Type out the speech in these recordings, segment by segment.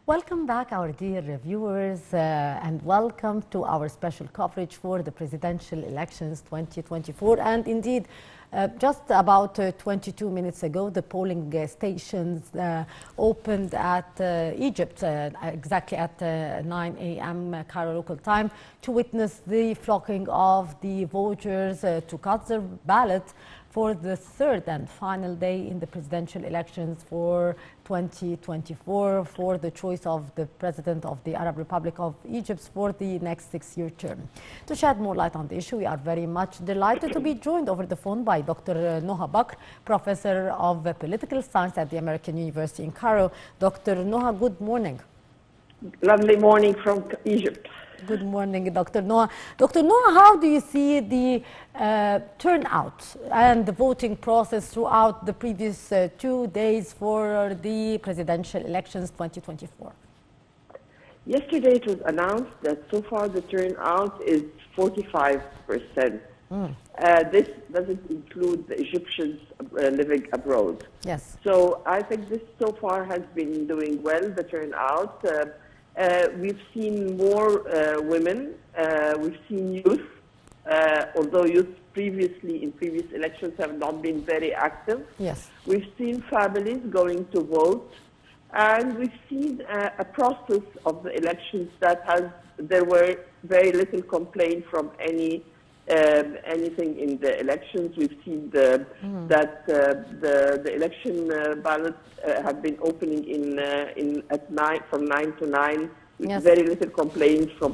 Welcome back, our dear viewers, and welcome to our special coverage for the presidential elections 2024. And indeed, just about 22 minutes ago, the polling stations opened at Egypt, exactly at 9 a.m. Cairo local time, to witness the flocking of the voters to cast their ballot for the third and final day in the presidential elections for 2024 for the choice of the President of the Arab Republic of Egypt for the next 6-year term. To shed more light on the issue, we are very much delighted to be joined over the phone by Dr. Noha Bakr, Professor of Political Science at the American University in Cairo. Dr. Noha, good morning. Lovely morning from Egypt. Good morning, Dr. Noha. Dr. Noha, how do you see the turnout and the voting process throughout the previous 2 days for the presidential elections 2024? Yesterday it was announced that so far the turnout is 45%. This doesn't include the Egyptians living abroad. Yes. So I think this so far has been doing well, the turnout. We've seen more women, we've seen youth, although youth in previous elections have not been very active. Yes. We've seen families going to vote, and we've seen a process of the elections there were very little complaint from anything in the elections. We've seen that the election ballots have been opening from 9 to 9 with Yes. very little complaints from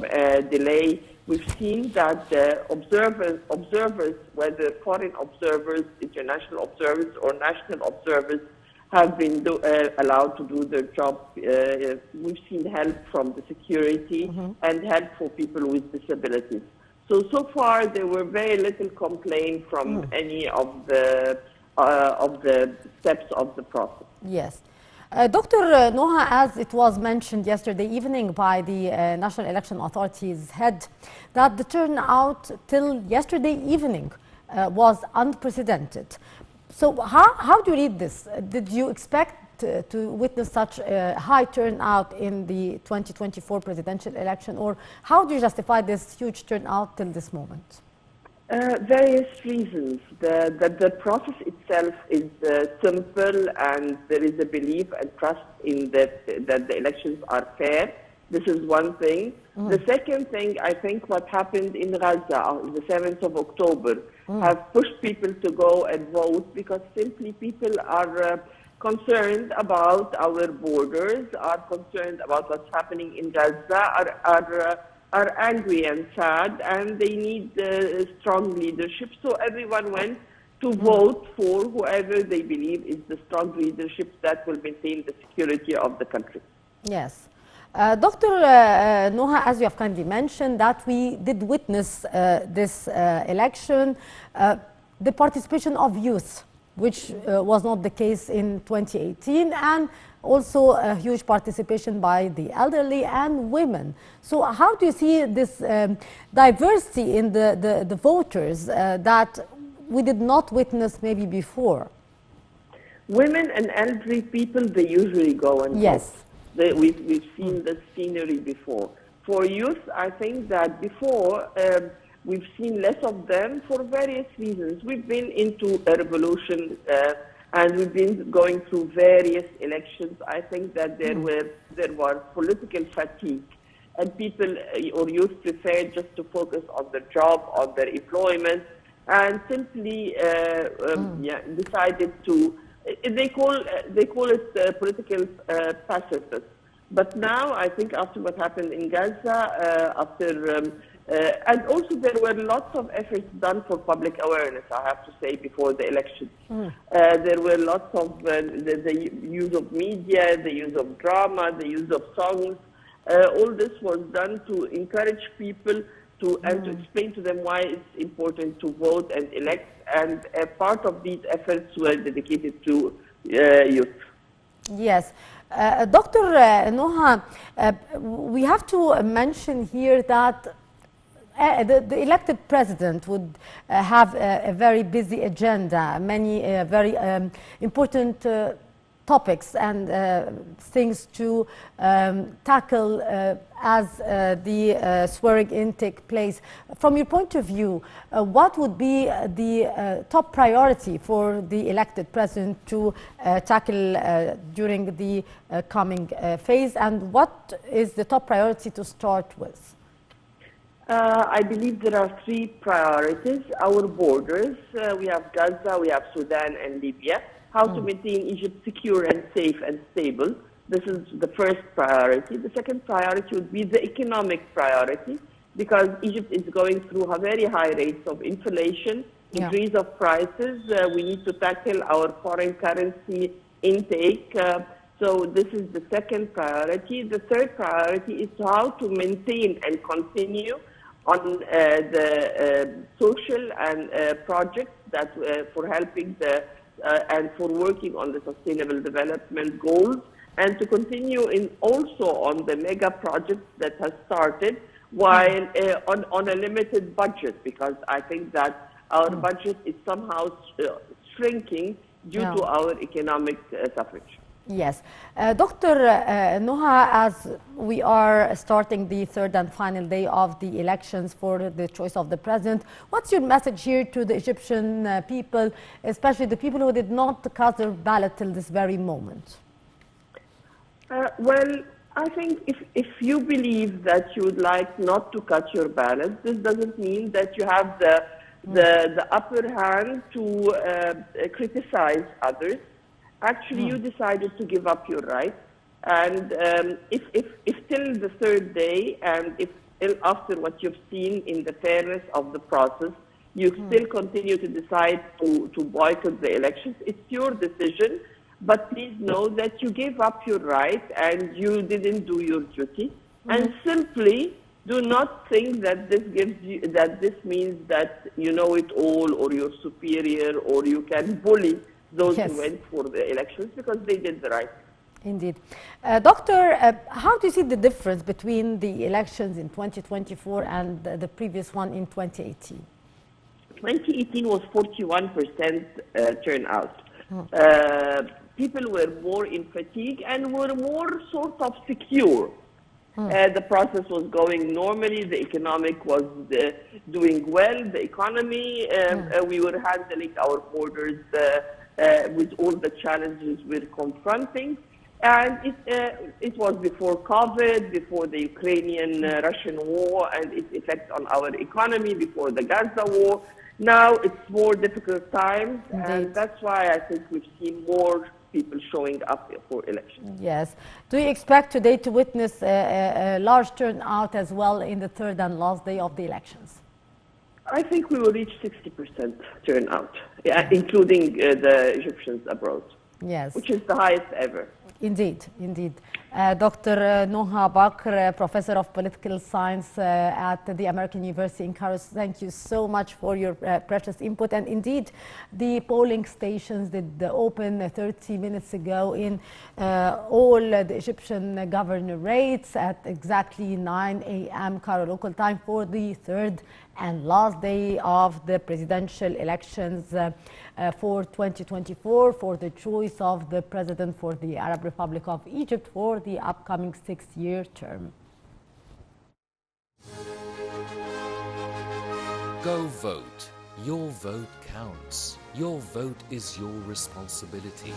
delay. We've seen that observers, whether foreign observers, international observers, or national observers, have been allowed to do their job. We've seen help from the security and help for people with disabilities. So far, there were very little complaint from any of the steps of the process. Yes. Dr. Noha, as it was mentioned yesterday evening by the National Election Authority's head, that the turnout till yesterday evening was unprecedented. So how do you read this? Did you expect to witness such a high turnout in the 2024 presidential election, or how do you justify this huge turnout till this moment? Various reasons. The process itself is simple, and there is a belief and trust in that the elections are fair. This is one thing. The second thing, I think what happened in Gaza on the 7th of October have pushed people to go and vote, because simply people are concerned about our borders, are concerned about what's happening in Gaza, are angry and sad, and they need strong leadership. So everyone went to vote for whoever they believe is the strong leadership that will maintain the security of the country. Yes. Dr. Noha, as you have kindly mentioned, that we did witness this election, the participation of youth, which was not the case in 2018, and also a huge participation by the elderly and women. So how do you see this diversity in the voters that we did not witness maybe before? Women and elderly people, they usually go and yes. vote. We've seen the scenery before. For youth, I think that before, we've seen less of them for various reasons. We've been into a revolution, and we've been going through various elections. I think that there was political fatigue, and people or youth preferred just to focus on their job, on their employment, and simply decided to. They call it political pacifist. But now, I think after what happened in Gaza, and also there were lots of efforts done for public awareness, I have to say, before the elections. There were lots of the use of media, the use of drama, the use of songs. All this was done to encourage people and to explain to them why it's important to vote and elect. And part of these efforts were dedicated to youth. Yes. Dr. Noha, we have to mention here that the elected president would have a very busy agenda, many very important topics and things to tackle as the swearing-in takes place. From your point of view, what would be the top priority for the elected president to tackle during the coming phase, and what is the top priority to start with? I believe there are three priorities. Our borders, we have Gaza, we have Sudan and Libya. How to maintain Egypt secure and safe and stable. This is the first priority. The second priority would be the economic priority, because Egypt is going through a very high rates of inflation, increase of prices. We need to tackle our foreign currency intake. So this is the second priority. The third priority is how to maintain and continue on the social and projects that for helping the and for working on the sustainable development goals, and to continue in also on the mega projects that has started, while on a limited budget, because I think that our budget is somehow shrinking due to our economic suffrage. Yes. Dr. Noha, as we are starting the third and final day of the elections for the choice of the president, what's your message here to the Egyptian people, especially the people who did not cast their ballot till this very moment? Well, I think if you believe that you would like not to cut your ballot, this doesn't mean that you have the upper hand to criticize others. Actually, you decided to give up your right, and if till the third day, and if after what you've seen in the fairness of the process, you still continue to decide to boycott the elections, it's your decision. But please know that you gave up your right and you didn't do your duty. And simply do not think that this gives you, that this means that you know it all, or you're superior, or you can bully those who went for the elections, because they did the right. Indeed. Doctor, how do you see the difference between the elections in 2024 and the previous one in 2018? 2018 was 41% turnout. People were more in fatigue and were more sort of secure. The process was going normally. The economic was doing well. The economy, we were handling our borders with all the challenges we're confronting. And it was before COVID, before the Ukrainian-Russian war and its effect on our economy, before the Gaza war. Now it's more difficult times, and that's why I think we've seen more people showing up for elections. Yes. Do you expect today to witness a large turnout as well in the third and last day of the elections? I think we will reach 60% turnout, including the Egyptians abroad, which is the highest ever. Indeed, indeed. Dr. Noha Bakr, Professor of Political Science at the American University in Cairo, thank you so much for your precious input. And indeed, the polling stations did open 30 minutes ago in all the Egyptian governorates at exactly 9 a.m. Cairo local time for the third and last day of the presidential elections for 2024 for the choice of the president for the Arab Republic of Egypt for the upcoming 6-year term. Go vote. Your vote counts. Your vote is your responsibility.